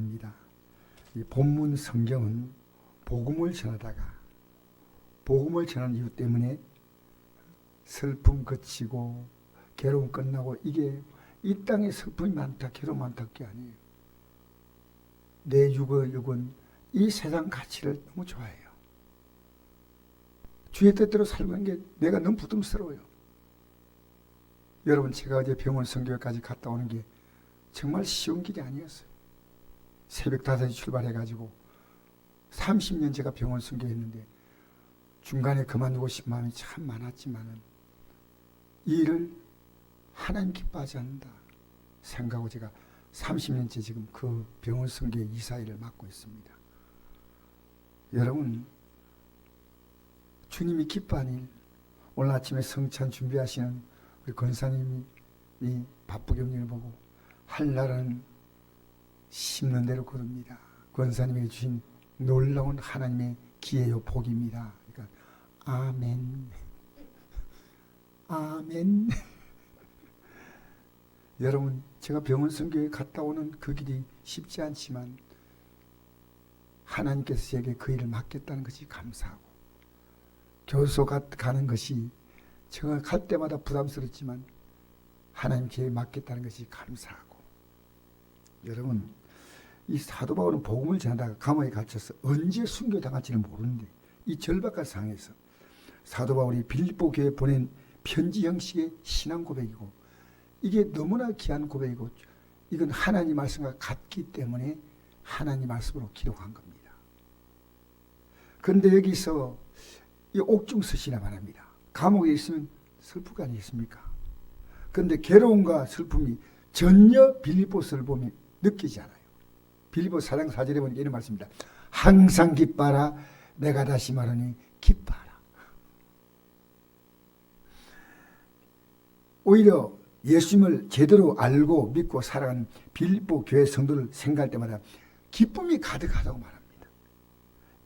전합니다. 이 본문 성경은 복음을 전하는 이유 때문에 슬픔 그치고 괴로움 끝나고, 이게 이 땅에 슬픔이 많다, 괴로움 많다 게 아니에요. 내 육은 이 세상 가치를 너무 좋아해요. 주의 뜻대로 살고 있는 게 내가 너무 부담스러워요. 여러분, 제가 어제 병원 선교회까지 갔다 오는 게 정말 쉬운 길이 아니었어요. 새벽 5시 출발해가지고 30년 제가 병원 선교했는데 중간에 그만두고 싶은 마음이 참 많았지만은 이 일을 하나님 기뻐하지 않는다 생각하고 제가 30년째 지금 그 병원 선교의 이사일을 맡고 있습니다. 여러분, 주님이 기뻐하는 일, 오늘 아침에 성찬 준비하시는 우리 권사님이 바쁘게 없는 일 보고 할 날은 심는 대로 거둡니다. 권사님에게 주신 놀라운 하나님의 기회요 복입니다. 그러니까 아멘, 아멘. 여러분, 제가 병원 선교에 갔다 오는 그 길이 쉽지 않지만 하나님께서 제게 그 일을 맡겼다는 것이 감사하고, 교소 가는 것이 제가 갈 때마다 부담스럽지만 하나님 기회에 맡겼다는 것이 감사하고, 여러분, 이 사도 바울은 복음을 전하다가 감옥에 갇혀서 언제 순교당할지는 모르는데 이 절박한 상황에서 사도 바울이 빌립보 교회에 보낸 편지 형식의 신앙 고백이고, 이게 너무나 귀한 고백이고 이건 하나님 말씀과 같기 때문에 하나님 말씀으로 기록한 겁니다. 그런데 여기서 이 옥중서시나 말합니다. 감옥에 있으면 슬플 거 아니겠습니까? 그런데 괴로움과 슬픔이 전혀 빌립보서를 보면 느끼지 않아요. 빌립보 4장 4절에 보니까 이런 말씀입니다. 항상 기뻐하라, 내가 다시 말하니 기뻐하라. 오히려 예수님을 제대로 알고 믿고 살아가는 빌립보 교회 성도를 생각할 때마다 기쁨이 가득하다고 말합니다.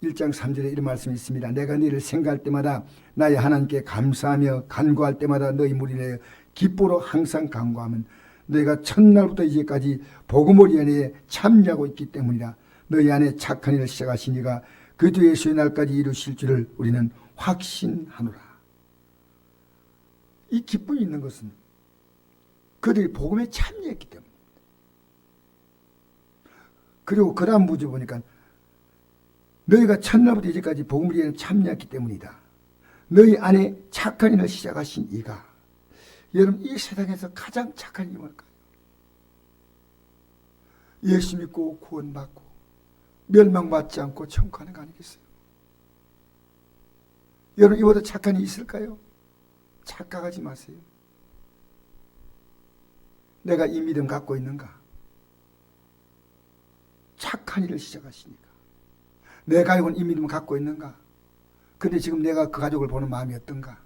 1장 3절에 이런 말씀이 있습니다. 내가 너희를 생각할 때마다 나의 하나님께 감사하며 간구할 때마다 너희 무리에 기뻐로 항상 간구하면 너희가 첫날부터 이제까지 복음을 연애에 참여하고 있기 때문이라. 너희 안에 착한 일을 시작하신 이가 그리스도 예수의 날까지 이루실 줄을 우리는 확신하노라. 이 기쁨이 있는 것은 그들이 복음에 참여했기 때문입니다. 그리고 그 다음 부제 보니까 너희가 첫날부터 이제까지 복음을 연애에 참여했기 때문이다. 너희 안에 착한 일을 시작하신 이가. 여러분, 이 세상에서 가장 착한 일이 뭘까요? 예수 믿고 구원받고 멸망받지 않고 천국 가는 거 아니겠어요? 여러분, 이보다 착한 일이 있을까요? 착각하지 마세요. 내가 이 믿음 갖고 있는가? 착한 일을 시작하시니까. 내 가족은 이 믿음을 갖고 있는가? 근데 지금 내가 그 가족을 보는 마음이 어떤가?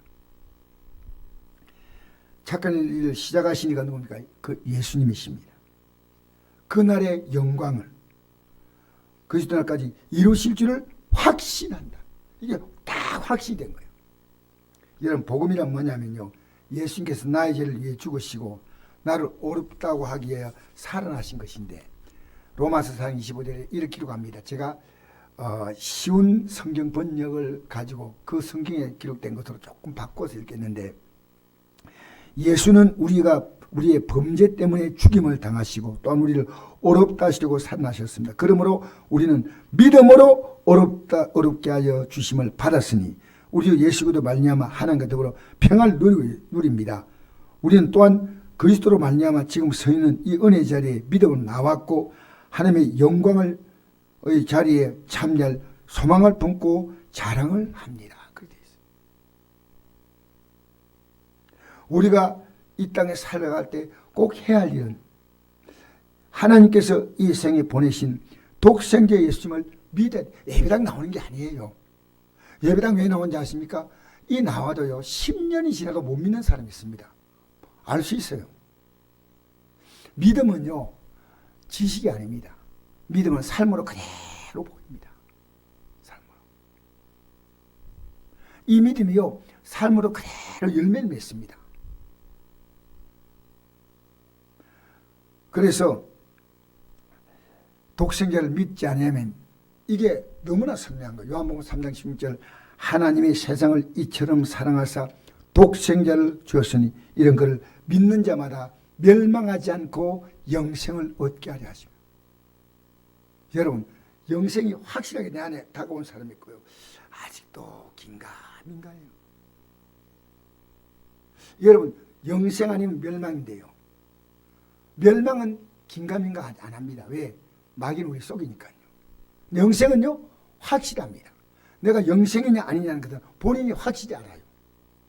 착한 일을 시작하시니까 누굽니까? 그 예수님이십니다. 그날의 영광을 그리스도 날까지 이루실 줄을 확신한다. 이게 다 확신이 된 거예요. 여러분, 복음이란 뭐냐면요, 예수님께서 나의 죄를 위해 죽으시고 나를 어렵다고 하기에 살아나신 것인데, 로마서 4장 25절에 이렇게 기록합니다. 제가 쉬운 성경 번역을 가지고 그 성경에 기록된 것으로 조금 바꿔서 읽겠는데, 예수는 우리의 범죄 때문에 죽임을 당하시고 또한 우리를 어렵다 하시려고 살아나셨습니다. 그러므로 우리는 믿음으로 어렵게 하여 주심을 받았으니 우리 예수 그리스도 말미암아 하나님과 더불어 평안을 누립니다. 우리는 또한 그리스도로 말미암아 지금 서 있는 이 은혜 자리에 믿음으로 나왔고 하나님의 영광의 자리에 참여할 소망을 품고 자랑을 합니다. 그렇게 되어 있어요. 우리가 이 땅에 살아갈 때 꼭 해야 할 일은 하나님께서 이 생에 보내신 독생자 예수님을 믿어야 돼. 예배당 나오는 게 아니에요. 예배당 왜 나오는지 아십니까? 이 나와도요 10년이 지나도 못 믿는 사람이 있습니다. 알 수 있어요. 믿음은요 지식이 아닙니다. 믿음은 삶으로 그대로 보입니다. 삶으로. 이 믿음이요 삶으로 그대로 열매를 맺습니다. 그래서 독생자를 믿지 않으면 이게 너무나 선명한 거예요. 요한복음 3장 16절 하나님이 세상을 이처럼 사랑하사 독생자를 주었으니 이런 것을 믿는 자마다 멸망하지 않고 영생을 얻게 하려 하십니다. 여러분 영생이 확실하게 내 안에 다가온 사람이 있고요. 아직도 긴가민가해요. 여러분 영생 아니면 멸망인데요. 멸망은 긴가민가 안 합니다. 왜? 마귀는 우리 속이니까요. 영생은요 확실합니다. 내가 영생이냐 아니냐는 것은 본인이 확실히 알아요.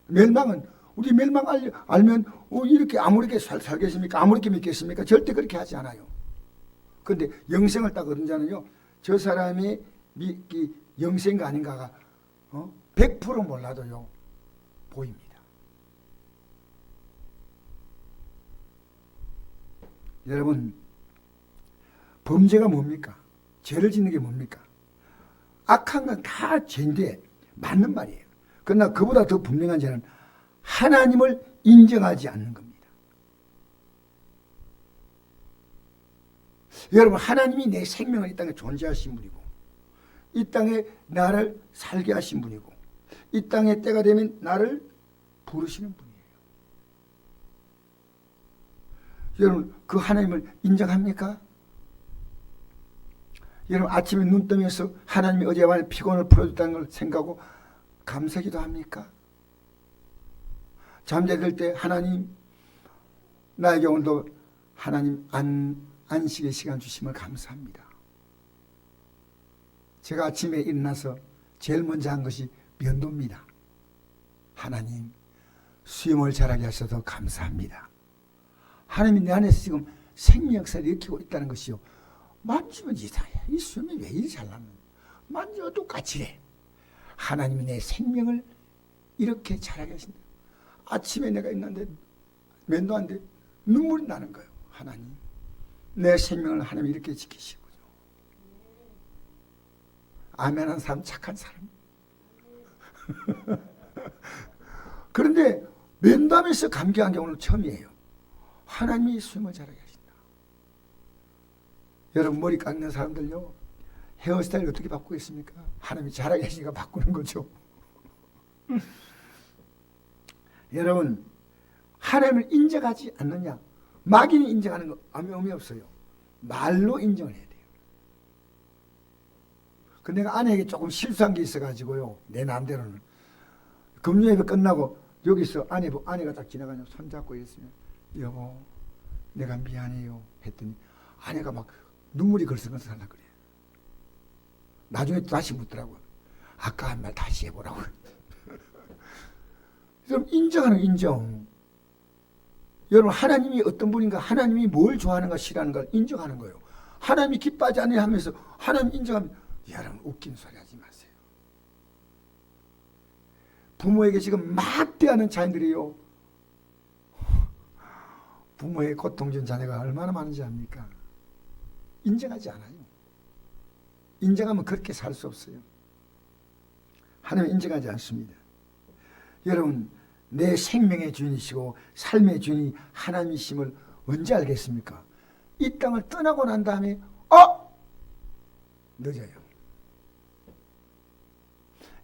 멸망은 우리 멸망 알면 이렇게 아무렇게 살겠습니까? 아무렇게 믿겠습니까? 절대 그렇게 하지 않아요. 그런데 영생을 딱 얻은 자는요, 저 사람이 영생가 아닌가가 100% 몰라도요 보입니다. 여러분 범죄가 뭡니까? 죄를 짓는 게 뭡니까? 악한 건 다 죄인데 맞는 말이에요. 그러나 그보다 더 분명한 죄는 하나님을 인정하지 않는 겁니다. 여러분 하나님이 내 생명을 이 땅에 존재하신 분이고 이 땅에 나를 살게 하신 분이고 이 땅에 때가 되면 나를 부르시는 분이에요. 여러분 그 하나님을 인정합니까? 여러분 아침에 눈 뜨면서 하나님이 어젯밤에 피곤을 풀어줬다는 걸 생각하고 감사기도 합니까? 잠자들 때 하나님 나에게 오늘도 하나님 안식의 시간 주심을 감사합니다. 제가 아침에 일어나서 제일 먼저 한 것이 면도입니다. 하나님 수염을 자라게 하셔서 감사합니다. 하나님이 내 안에서 지금 생명 역사를 일으키고 있다는 것이요. 만지면 이상해. 이 수염이 왜 이리 잘나는? 만지면 똑같이 해. 하나님이 내 생명을 이렇게 자라게 하신다. 아침에 내가 있는데 면도하는데 눈물이 나는 거예요. 하나님 내 생명을 하나님이 이렇게 지키시군요. 아멘한 사람 착한 사람. 그런데 면도하면서 감격한 게 오늘 처음이에요. 하나님이 수염을 자라게 하신다. 여러분 머리 깎는 사람들요 헤어스타일 어떻게 바꾸고 있습니까? 하나님이 자라게 하시니까 바꾸는 거죠. 여러분 하나님을 인정하지 않느냐? 마귀는 인정하는 거 아무 의미 없어요. 말로 인정을 해야 돼요. 근데 내가 아내에게 조금 실수한 게 있어가지고요. 내 마음대로는 금요일에 끝나고 여기서 아내가 딱 지나가냐 손잡고 있으면 여보 내가 미안해요 했더니 아내가 막 눈물이 걸썩걸썩하려 그래요. 나중에 또 다시 묻더라고요. 아까 한 말 다시 해보라고. 그럼 인정하는 인정. 여러분 하나님이 어떤 분인가 하나님이 뭘 좋아하는가 싫어하는가 인정하는 거예요. 하나님이 기뻐하지 않으냐 하면서 하나님 인정하면 여러분 웃긴 소리 하지 마세요. 부모에게 지금 막 대하는 자녀들이요. 부모의 고통 준 자녀가 얼마나 많은지 압니까? 인정하지 않아요. 인정하면 그렇게 살 수 없어요. 하나님 인정하지 않습니다. 여러분 내 생명의 주인이시고 삶의 주인이 하나님이심을 언제 알겠습니까? 이 땅을 떠나고 난 다음에 늦어요.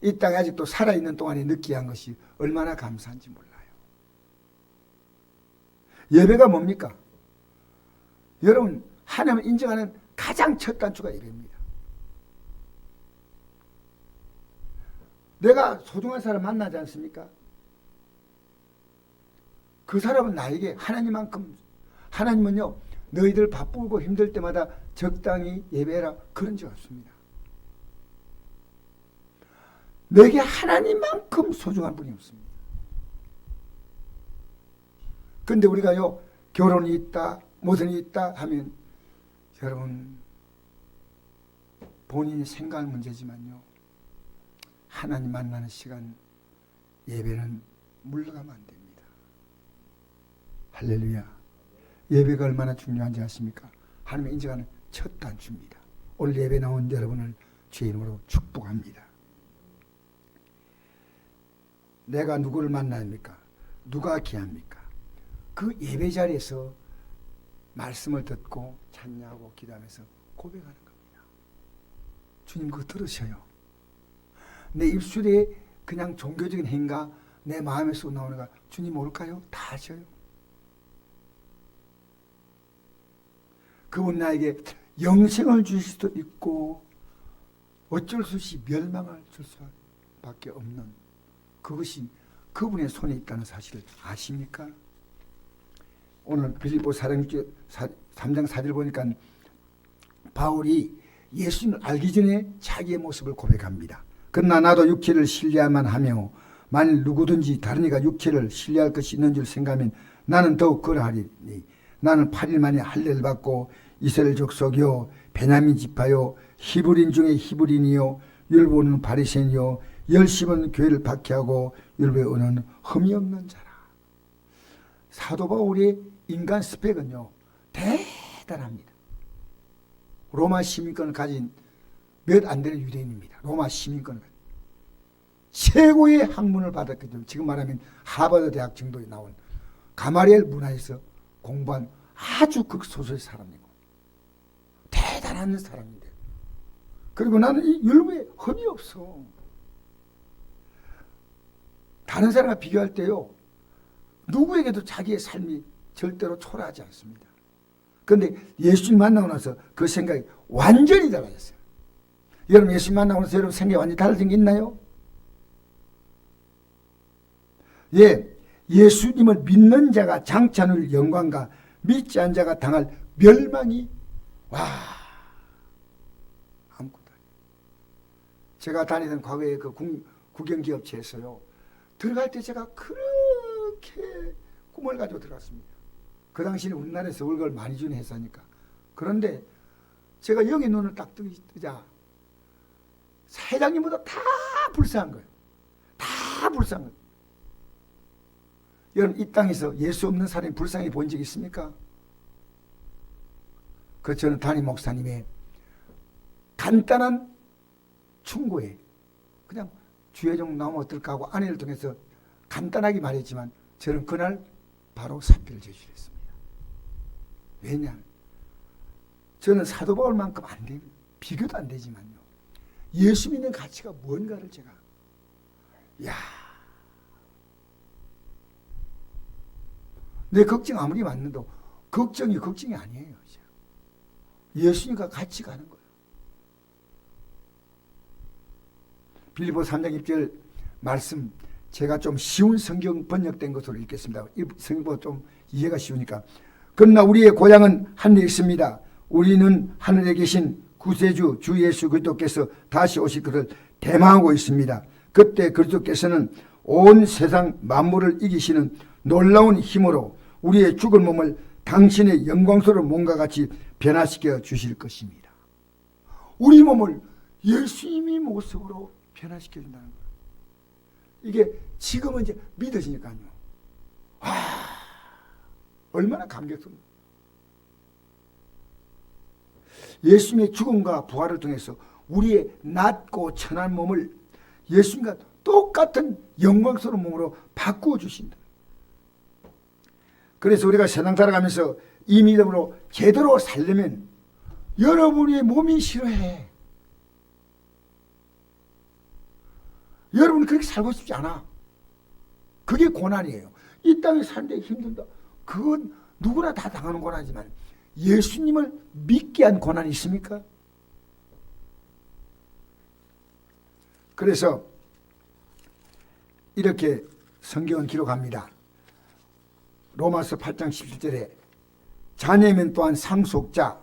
이 땅에 아직도 살아있는 동안에 느끼한 것이 얼마나 감사한지 몰라요. 예배가 뭡니까? 여러분 하나님을 인정하는 가장 첫 단추가 예배입니다. 내가 소중한 사람 만나지 않습니까? 그 사람은 나에게 하나님만큼 하나님은요 너희들 바쁘고 힘들 때마다 적당히 예배해라 그런 적 없습니다. 내게 하나님만큼 소중한 분이 없습니다. 그런데 우리가요 결혼이 있다 모든이 있다 하면 여러분 본인이 생각할 문제지만요 하나님 만나는 시간 예배는 물러가면 안 됩니다. 할렐루야. 예배가 얼마나 중요한지 아십니까? 하나님의 인정하는 첫 단추입니다. 오늘 예배 나온 여러분을 주의 이름으로 축복합니다. 내가 누구를 만납니까? 누가 귀합니까? 그 예배 자리에서 말씀을 듣고 찬양하고 기도하면서 고백하는 겁니다. 주님 그거 들으셔요. 내 입술에 그냥 종교적인 행가 내 마음에서 나오는가 주님 모를까요? 다 아셔요. 그분 나에게 영생을 주실 수도 있고 어쩔 수 없이 멸망을 줄 수밖에 없는 그것이 그분의 손에 있다는 사실을 아십니까? 오늘 빌립보 3장 4절 보니까 바울이 예수님을 알기 전에 자기의 모습을 고백합니다. 그러나 나도 육체를 신뢰야만 하며 만일 누구든지 다른 이가 육체를 신뢰할 것이 있는 줄 생각하면 나는 더욱 그러하리니 나는 8일 만에 할례를 받고 이스라엘 족속이요 베냐민 지파요 히브리인 중에 히브리인이요 율법은 바리새인이요 열심은 교회를 박해하고 율법에 오는 흠이 없는 자라. 사도 바울의 인간 스펙은요 대단합니다. 로마 시민권을 가진 몇 안 되는 유대인입니다. 로마 시민권을 가진 최고의 학문을 받았기 때문에 지금 말하면 하버드 대학 정도에 나온 가마리엘 문화에서 공부한 아주 극소수의 사람이고 대단한 사람인데 그리고 나는 이 율법에 흠이 없어. 다른 사람과 비교할 때요 누구에게도 자기의 삶이 절대로 초라하지 않습니다. 그런데 예수님 만나고 나서 그 생각이 완전히 달라졌어요. 여러분 예수님 만나고 나서 여러분 생각이 완전히 달라진 게 있나요? 예, 예수님을 믿는 자가 장차 누릴 영광과 믿지 않은 자가 당할 멸망이 아무것도 아니에요. 제가 다니던 과거에 그 국영기업체에서요 들어갈 때 제가 그렇게 꿈을 가지고 들어갔습니다. 그 당시에는 우리나라에서 월급을 많이 주는 회사니까. 그런데 제가 여기 눈을 딱 뜨자 사회장님보다 다 불쌍한 거예요. 다 불쌍한 거예요. 여러분 이 땅에서 예수 없는 사람이 불쌍히 본 적 있습니까? 그 저는 담임 목사님의 간단한 충고에 그냥 주의 종 나오면 어떨까 하고 아내를 통해서 간단하게 말했지만 저는 그날 바로 사표를 제출했습니다. 왜냐? 저는 사도 바울만큼 안 됩니다. 비교도 안 되지만요. 예수 믿는 가치가 뭔가를 제가 내 걱정 아무리 많는데 걱정이 아니에요. 예수님과 같이 가는 거예요. 빌립보 3장 1절 말씀 제가 좀 쉬운 성경 번역된 것으로 읽겠습니다. 이 성경보다 좀 이해가 쉬우니까. 그러나 우리의 고향은 하늘에 있습니다. 우리는 하늘에 계신 구세주 주 예수 그리스도께서 다시 오실 것을 대망하고 있습니다. 그때 그리스도께서는 온 세상 만물을 이기시는 놀라운 힘으로 우리의 죽을 몸을 당신의 영광스러운 몸과 같이 변화시켜 주실 것입니다. 우리 몸을 예수님의 모습으로 변화시켜 준다는 거예요. 이게 지금은 이제 믿어지니까요. 얼마나 감격스러워요. 예수님의 죽음과 부활을 통해서 우리의 낮고 천한 몸을 예수님과 똑같은 영광스러운 몸으로 바꾸어 주신다. 그래서 우리가 세상 살아가면서 이 믿음으로 제대로 살려면 여러분의 몸이 싫어해. 여러분은 그렇게 살고 싶지 않아. 그게 고난이에요. 이 땅에 사는데 힘들다. 그건 누구나 다 당하는 고난이지만 예수님을 믿게 한 고난이 있습니까? 그래서 이렇게 성경은 기록합니다. 로마서 8장 17절에 자녀면 또한 상속자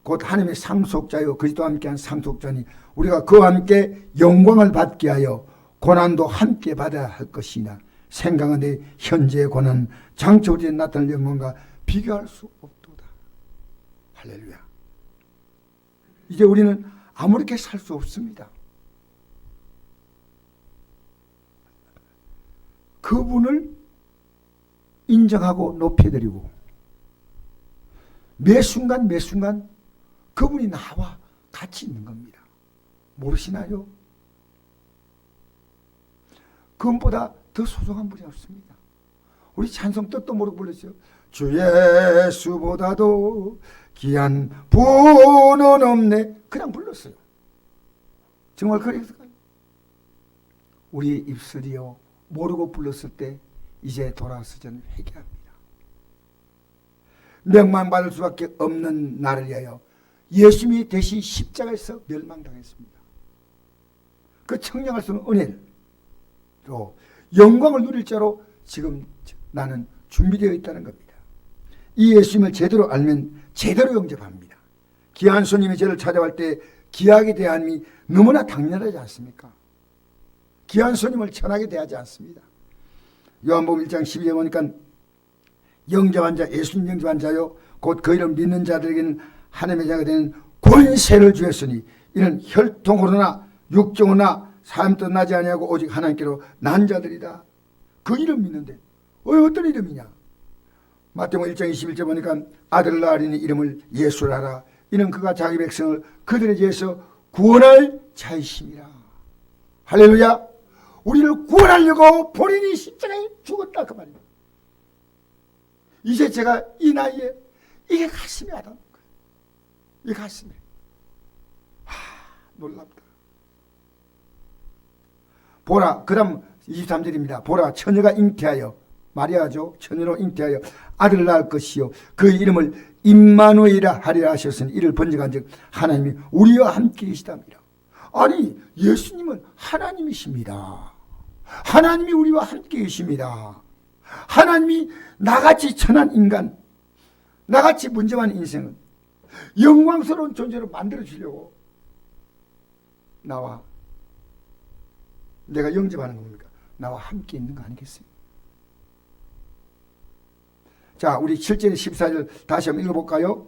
곧 하나님의 상속자요 그리스도와 함께한 상속자니 우리가 그와 함께 영광을 받게 하여 고난도 함께 받아야 할 것이나 생각하는데 현재의 고난은 장차 우리에 나타날 영광과 비교할 수 없도다. 할렐루야. 이제 우리는 아무렇게 살 수 없습니다. 그분을 인정하고 높여드리고 매 순간 그분이 나와 같이 있는 겁니다. 모르시나요? 그분보다 더 소중한 분이 없습니다. 우리 찬송 뜻도 모르고 불렀어요. 주 예수보다도 귀한 분은 없네. 그냥 불렀어요. 정말 그랬을까요? 우리 입술이요 모르고 불렀을 때 이제 돌아와서 저는 회개합니다. 명망받을 수밖에 없는 나를 위하여 예수님이 대신 십자가에서 멸망당했습니다. 그 청량할 수 없는 은혜를 또 영광을 누릴 자로 지금 나는 준비되어 있다는 겁니다. 이 예수님을 제대로 알면 제대로 영접합니다. 귀한 손님이 저를 찾아갈 때 귀하게 대함이 너무나 당연하지 않습니까? 귀한 손님을 천하게 대하지 않습니다. 요한복음 1장 12에 보니까 영접한 자, 예수님 영접한 자요 곧 그 이름 믿는 자들에게는 하나님의 자가 되는 권세를 주었으니 이는 혈통으로나 육정으로나 사람 뜻나지 아니하고 오직 하나님께로 난 자들이다. 그 이름 믿는데 어떤 이름이냐? 마태복음 1장 21절 보니까 아들 낳으리니 이름을 예수라 하라. 이는 그가 자기 백성을 그들의 죄에서 구원할 자이심이라. 할렐루야. 우리를 구원하려고 본인이 십자가에 죽었다 그 말입니다. 이제 제가 이 나이에 이게 가슴이 와닿는 거예요. 이 가슴이 놀랍다. 보라, 그 다음 23절입니다. 보라, 처녀가 잉태하여, 마리아죠. 처녀로 잉태하여 아들을 낳을 것이요 그 이름을 임마누엘이라 하리라 하셨으니 이를 번역한 즉 하나님이 우리와 함께 계시답니다. 아니 예수님은 하나님이십니다. 하나님이 우리와 함께 계십니다. 하나님이 나같이 천한 인간, 나같이 문제만 인생은 영광스러운 존재로 만들어 주려고 나와 내가 영접하는 겁니까? 나와 함께 있는 거 아니겠어요? 자, 우리 7절 14절 다시 한번 읽어볼까요?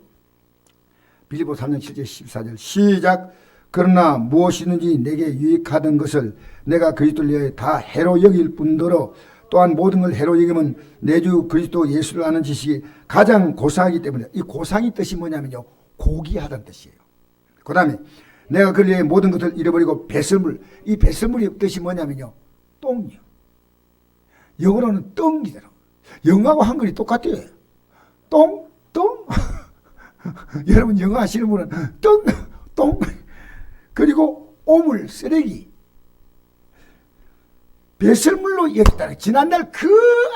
빌립보 3장 7절 14절 시작. 그러나 무엇이든지 내게 유익하던 것을 내가 그리스도를 위하여 다 해로 여길 뿐더러 또한 모든 걸 해로 여기면 내 주 그리스도 예수를 아는 지식이 가장 고상하기 때문에 이 고상의 뜻이 뭐냐면요 고귀하다는 뜻이에요. 그 다음에 내가 그를 위해 모든 것을 잃어버리고 배설물, 이 배설물의 뜻이 뭐냐면요 똥이요. 영어로는 똥이더라고요. 영어하고 한글이 똑같아요. 똥, 똥. 여러분 영어 하시는 분은 똥, 똥. 그리고 오물, 쓰레기. 배설물로 여겼다. 지난날 그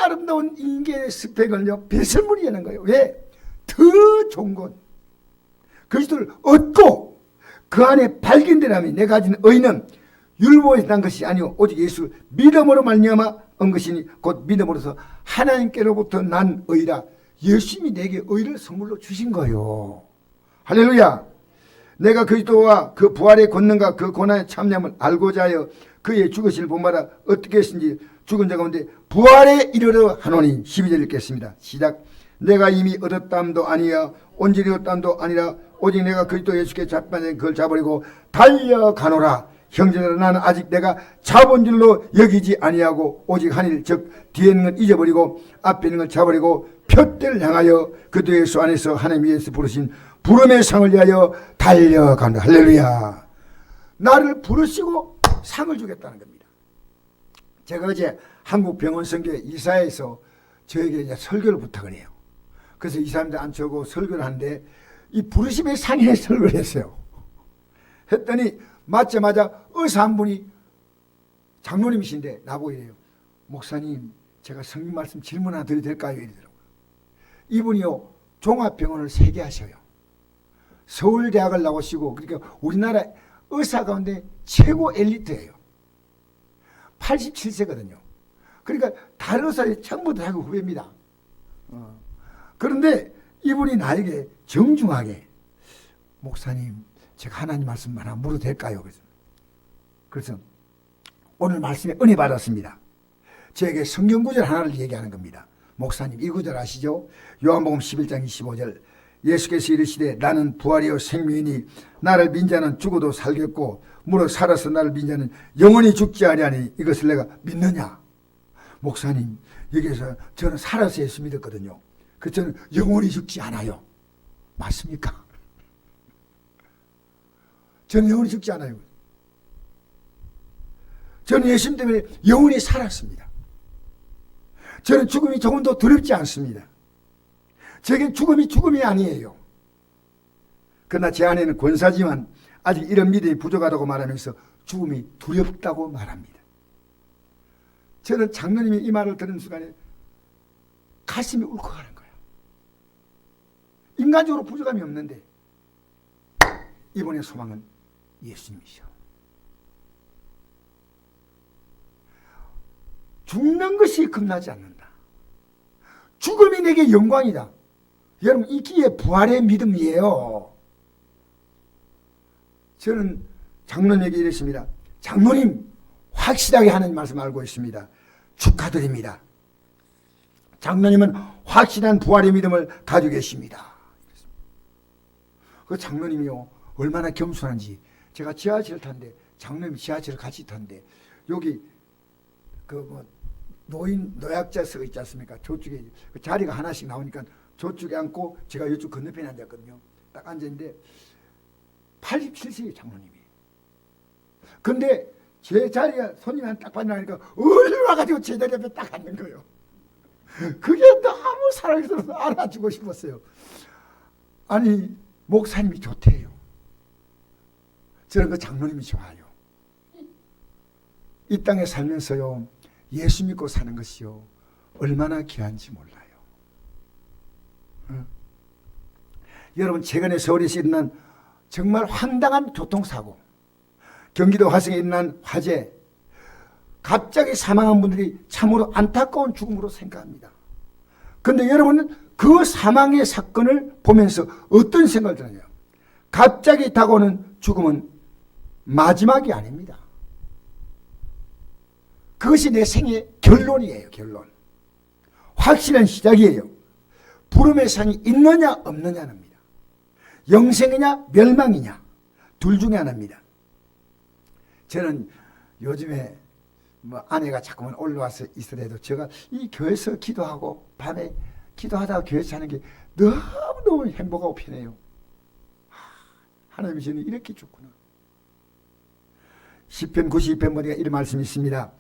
아름다운 인간의 스펙을요 배설물이라는 거예요. 왜? 더 좋은 것. 그리스도를 얻고 그 안에 발견되라면 내가 가진 의는 율법에 난 것이 아니오 오직 예수 믿음으로 말미암아 얻은 것이니 곧 믿음으로서 하나님께로부터 난 의라. 예수님이 내게 의를 선물로 주신 거예요. 할렐루야. 내가 그리스도와 그 부활의 권능과 그 고난의 참념을 알고자 하여 그의 죽으심을 본받아 어떻게 했는지 죽은 자 가운데 부활에 이르러 하노니. 12절 읽겠습니다. 시작. 내가 이미 얻었담도 아니야 온전히 얻었담도 아니라 오직 내가 그리스도 예수께 잡아낸 그걸 잡으려고 달려가노라. 형제들아 나는 아직 내가 잡은 줄로 여기지 아니하고 오직 한 일 즉 뒤에 있는 건 잊어버리고 앞에 있는 걸 잡아버리고 표대를 향하여 그리스도 예수 안에서 하나님 위에서 부르신 부름의 상을 위하여 달려간다. 할렐루야. 나를 부르시고 상을 주겠다는 겁니다. 제가 어제 한국병원선교회 이사회에서 저에게 이제 설교를 부탁을 해요. 그래서 이사님들 앉혀고 설교를 하는데 이 부르심의 상에 설교를 했어요. 했더니 맞자마자 의사 한 분이 장로님이신데 나보고 이래요. 목사님 제가 성경 말씀 질문 하나 드려도 될까요? 이러더라고요. 이분이요 종합병원을 3개 하셔요. 서울대학을 나오시고 그러니까 우리나라 의사 가운데 최고 엘리트예요. 87세거든요. 그러니까 다른 의사의 전부 다 후배입니다. 그런데 이분이 나에게 정중하게 목사님 제가 하나님 말씀 하나 물어도 될까요? 그래서 오늘 말씀에 은혜 받았습니다. 저에게 성경 구절 하나를 얘기하는 겁니다. 목사님 이 구절 아시죠? 요한복음 11장 25절 예수께서 이르시되 나는 부활이요 생명이니 나를 믿는 자는 죽어도 살겠고 무릇 살아서 나를 믿는 자는 영원히 죽지 아니하니 이것을 내가 믿느냐? 목사님 여기서 저는 살아서 예수 믿었거든요. 그 저는 영원히 죽지 않아요. 맞습니까? 저는 영원히 죽지 않아요. 저는 예수님 때문에 영원히 살았습니다. 저는 죽음이 조금도 두렵지 않습니다. 제게 죽음이 아니에요. 그러나 제 안에는 권사지만 아직 이런 믿음이 부족하다고 말하면서 죽음이 두렵다고 말합니다. 저는 장로님이 이 말을 들은 순간에 가슴이 울컥하는 거예요. 인간적으로 부족함이 없는데 이번의 소망은 예수님이셔. 죽는 것이 겁나지 않는다. 죽음이 내게 영광이다. 여러분, 이게 부활의 믿음이에요. 저는 장로님에게 이랬습니다. 장로님, 확실하게 하는 말씀 알고 있습니다. 축하드립니다. 장로님은 확실한 부활의 믿음을 가지고 계십니다. 그 장로님이요, 얼마나 겸손한지. 제가 지하철을 탔는데, 장로님이 지하철을 같이 탔는데, 여기 노약자석 있지 않습니까? 저쪽에 그 자리가 하나씩 나오니까 저쪽에 앉고 제가 이쪽 건너편에 앉았거든요. 딱 앉았는데 87세의 장로님이. 근데 제 자리가 손님한테 딱 받으니까 얼른 와가지고 제 자리 앞에 딱 앉는 거예요. 그게 너무 사랑스러워서 안아주고 싶었어요. 아니, 목사님이 좋대요. 저는 그 장로님이 좋아요. 이 땅에 살면서요, 예수 믿고 사는 것이요, 얼마나 귀한지 몰라요. 여러분, 최근에 서울에서 일어난 정말 황당한 교통사고, 경기도 화성에 일어난 화재, 갑자기 사망한 분들이 참으로 안타까운 죽음으로 생각합니다. 그런데 여러분은 그 사망의 사건을 보면서 어떤 생각을 드느냐? 갑자기 다가오는 죽음은 마지막이 아닙니다. 그것이 내 생의 결론이에요. 결론. 확실한 시작이에요. 부름의 상이 있느냐 없느냐입니다. 영생이냐 멸망이냐, 둘 중에 하나입니다. 저는 요즘에 아내가 자꾸만 올라와서 있으래도 제가 이 교회에서 기도하고 밤에 기도하다가 교회에서 하는 게 너무너무 행복하고 편해요. 하나님이 저는 이렇게 좋구나. 시편 92편 보니까 이런 말씀이 있습니다.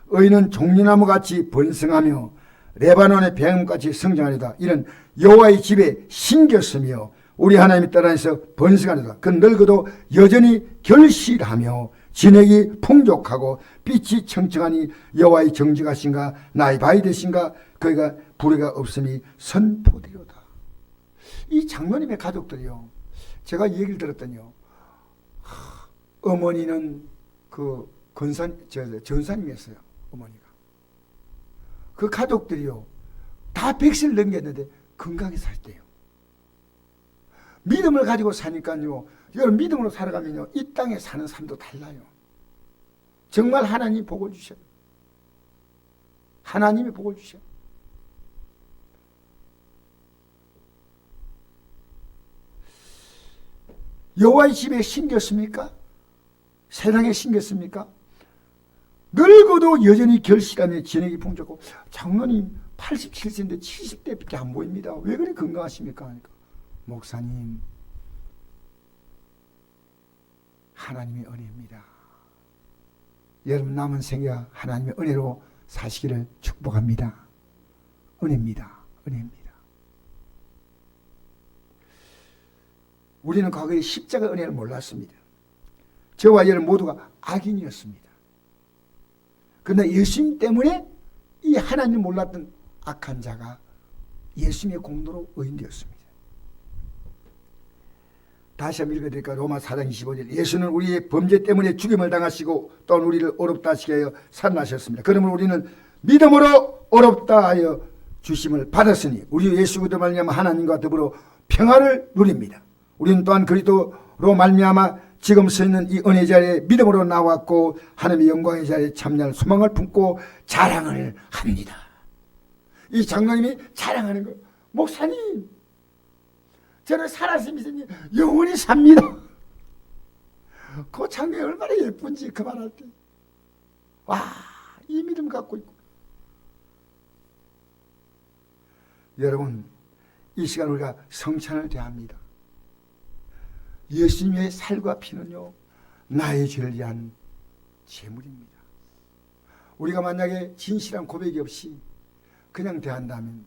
의인은 종려나무같이 번성하며 레바논의 배음같이 성장하리다. 이는 여호와의 집에 심겼으며 우리 하나님이 따라서 번성하리다. 그는 늙어도 여전히 결실하며 진액이 풍족하고 빛이 청청하니 여호와의 정직하신가 나의 바위 되신가 그가 불의가 없음이 선포되로다. 이 장로님의 가족들이요, 제가 얘기를 들었더니요, 어머니는 그 전사님이었어요. 어머니가. 그 가족들이요, 다 100세를 넘겼는데 건강히 살대요. 믿음을 가지고 사니까요, 여러분, 믿음으로 살아가면요, 이 땅에 사는 삶도 달라요. 정말 하나님이 복을 주셔요. 하나님이 복을 주셔요. 여호와의 집에 심겼습니까? 세상에 심겼습니까? 늙어도 여전히 결실하며 진액이 풍족하고. 장로님 87세인데 70대밖에 안 보입니다. 왜 그리 건강하십니까? 하니까, 목사님, 하나님의 은혜입니다. 여러분 남은 생애 하나님의 은혜로 사시기를 축복합니다. 은혜입니다. 은혜입니다. 우리는 과거에 십자가 은혜를 몰랐습니다. 저와 여러분 모두가 악인이었습니다. 그러나 예수님 때문에 이 하나님 몰랐던 악한 자가 예수님의 공로로 의인되었습니다. 다시 한번 읽어드릴까요? 로마 4장 25절. 예수는 우리의 범죄 때문에 죽임을 당하시고 또한 우리를 어렵다 하시게 하여 살아나셨습니다. 그러므로 우리는 믿음으로 어렵다 하여 주심을 받았으니 우리 예수 그리스도로 말미암아 하나님과 더불어 평화를 누립니다. 우리는 또한 그리스도로 말미암아 지금 서 있는 이 은혜 자리에 믿음으로 나왔고 하나님의 영광의 자리에 참여할 소망을 품고 자랑을 합니다. 이 장로님이 자랑하는 거예요. 목사님, 저는 살았으면 영원히 삽니다. 그 장면이 얼마나 예쁜지 그 말할 때. 와, 이 믿음 갖고 있고. 여러분, 이 시간 우리가 성찬을 대합니다. 예수님의 살과 피는요, 나의 죄를 위한 제물입니다. 우리가 만약에 진실한 고백이 없이 그냥 대한다면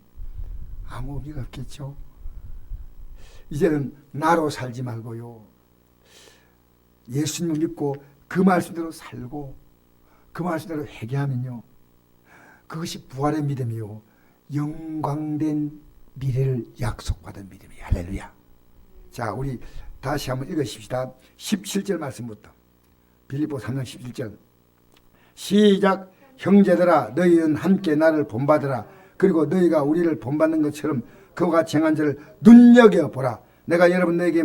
아무 의미가 없겠죠. 이제는 나로 살지 말고요. 예수님을 믿고 그 말씀대로 살고 그 말씀대로 회개하면요. 그것이 부활의 믿음이요. 영광된 미래를 약속받은 믿음이에요. 할렐루야. 자, 우리 다시 한번 읽으십시다. 17절 말씀부터. 빌립보 3장 17절. 시작. 형제들아 너희는 함께 나를 본받으라. 그리고 너희가 우리를 본받는 것처럼 그와 같이 행한 자를 눈여겨보라. 내가 여러분에게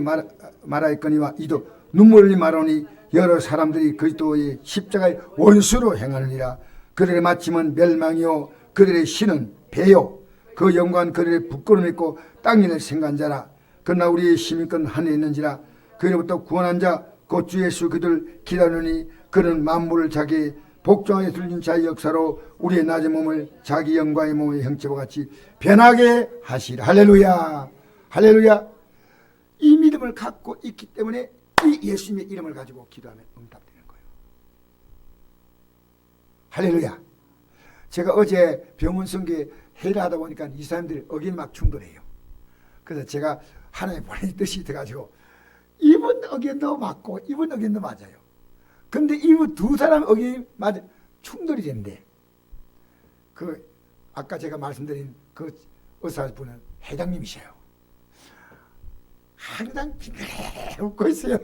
말하였거니와 이도 눈물 흘리 말하니 여러 사람들이 그리스도의 십자가의 원수로 행하느니라. 그들의 마침은 멸망이요 그들의 신은 배요 그 영광은 그들의 부끄러움 있고 땅일을 생각한 자라. 그러나 우리의 시민권 하늘에 있는지라. 그로부터 구원한 자 곧 주 예수 그들 기다리니 그는 만물을 자기 복종하게 들린 자의 역사로 우리의 낮은 몸을 자기 영광의 몸의 형체와 같이 변하게 하시라. 할렐루야. 할렐루야. 이 믿음을 갖고 있기 때문에 이 예수님의 이름을 가지고 기도하면 응답되는 거예요. 할렐루야. 제가 어제 병원 성교에 회의를 하다 보니까 이 사람들이 의견이 막 충돌해요. 그래서 제가 하나님의 본인의 뜻이 돼가지고 이분 의견도 맞고 이분 의견도 맞아요. 근데 이분 두 사람 의견이 충돌이 된대. 그 아까 제가 말씀드린 그 의사분은 회장님이셔요. 항상 빙그레 웃고 있어요.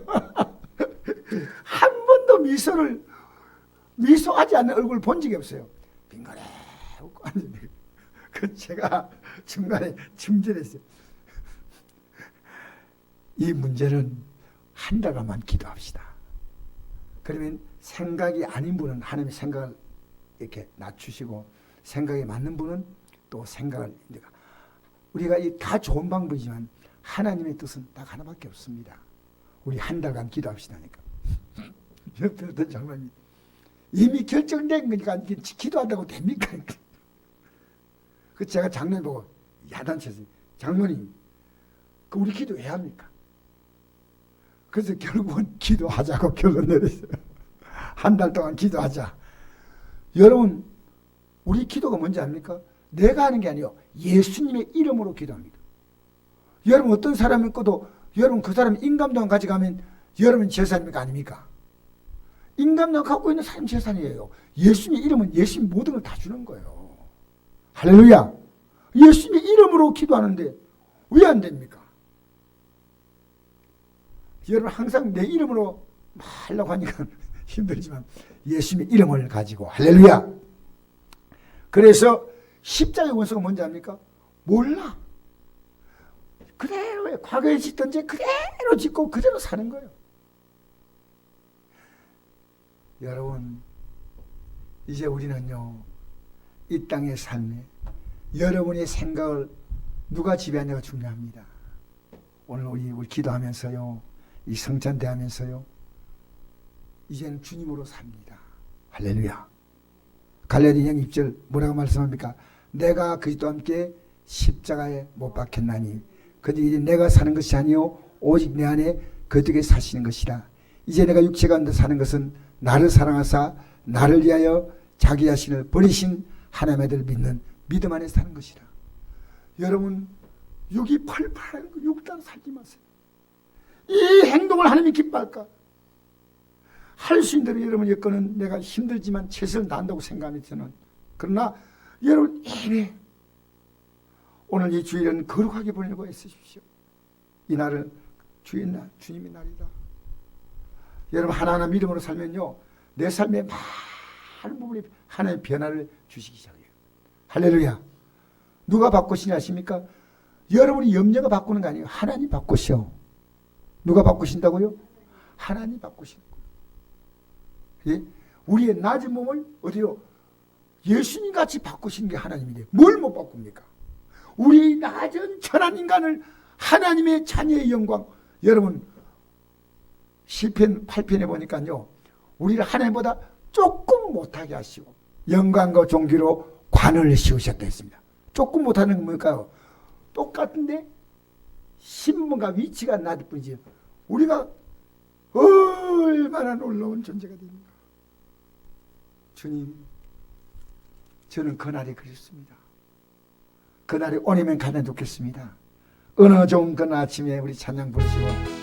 한 번도 미소하지 않는 얼굴을 본 적이 없어요. 빙그레 웃고 앉는데 그 제가 중간에 침전했어요. 이 문제는 한 달간만 기도합시다. 그러면 생각이 아닌 분은 하나님의 생각을 이렇게 낮추시고 생각이 맞는 분은 또 생각을 우리가 다 좋은 방법이지만 하나님의 뜻은 딱 하나밖에 없습니다. 우리 한 달간 기도합시다니까. 옆에 어떤 장로님이 이미 결정된 거니까 기도한다고 됩니까? 그 제가 장로님 보고 야단쳤어요. 장로님, 그 우리 기도 왜 합니까? 그래서 결국은 기도하자고 결론 내렸어요. 한 달 동안 기도하자. 여러분, 우리 기도가 뭔지 압니까? 내가 하는 게 아니에요. 예수님의 이름으로 기도합니다. 여러분 어떤 사람이 있고도 여러분 그 사람이 인감도 안 가져가면 여러분 재산입니까? 아닙니까? 인감도 안 갖고 있는 사람 재산이에요. 예수님의 이름은 예수님 모든 걸 다 주는 거예요. 할렐루야. 예수님의 이름으로 기도하는데 왜 안 됩니까? 여러분 항상 내 이름으로 하려고 하니까 힘들지만 예수님의 이름을 가지고 할렐루야. 그래서 십자가의 원수가 뭔지 압니까? 몰라. 그대로 과거에 짓던 죄 그대로 짓고 그대로 사는 거예요. 여러분 이제 우리는요 이 땅의 삶에 여러분의 생각을 누가 지배하냐가 중요합니다. 오늘 우리 기도하면서요 이 성찬대 하면서요 이제는 주님으로 삽니다. 할렐루야. 갈라디아서 6절 뭐라고 말씀합니까? 내가 그리스도와 함께 십자가에 못 박혔나니 그런데 이제 내가 사는 것이 아니요 오직 내 안에 그들에게 사시는 것이라. 이제 내가 육체 가운데 사는 것은 나를 사랑하사 나를 위하여 자기 자신을 버리신 하나님의 아들을 믿는 믿음 안에 사는 것이라. 여러분 육이 펄펄한 거 육 따라 살지 마세요. 이 행동을 하나님이 기뻐할까? 할 수 있는 대로 여러분 여건은 내가 힘들지만 최선을 다한다고 생각합니다. 저는. 그러나 여러분 예배 오늘 이 주일은 거룩하게 보내고 애쓰십시오. 이 날은 주의 날, 주님의 날이다. 여러분 하나하나 믿음으로 살면요 내 삶의 많은 부분이 하나의 변화를 주시기 시작해요. 할렐루야. 누가 바꾸시냐 아십니까? 여러분이 염려가 바꾸는 거 아니에요. 하나님 바꾸셔. 누가 바꾸신다고요? 하나님 바꾸시는 거예요. 예? 우리의 낮은 몸을 어디요? 예수님 같이 바꾸시는 게 하나님인데 뭘 못 바꿉니까? 우리 낮은 천한 인간을 하나님의 자녀의 영광. 여러분 시편 8편에 보니까요 우리를 하나님보다 조금 못하게 하시고 영광과 존귀로 관을 씌우셨다 했습니다. 조금 못하는 건 뭘까요? 똑같은데 신분과 위치가 낮을 뿐이지 우리가 얼마나 놀라운 존재가 됩니까? 주님, 저는 그날이 그립습니다. 그날이 오면 가면 좋겠습니다. 어느 좋은 그 아침에 우리 찬양 부르시고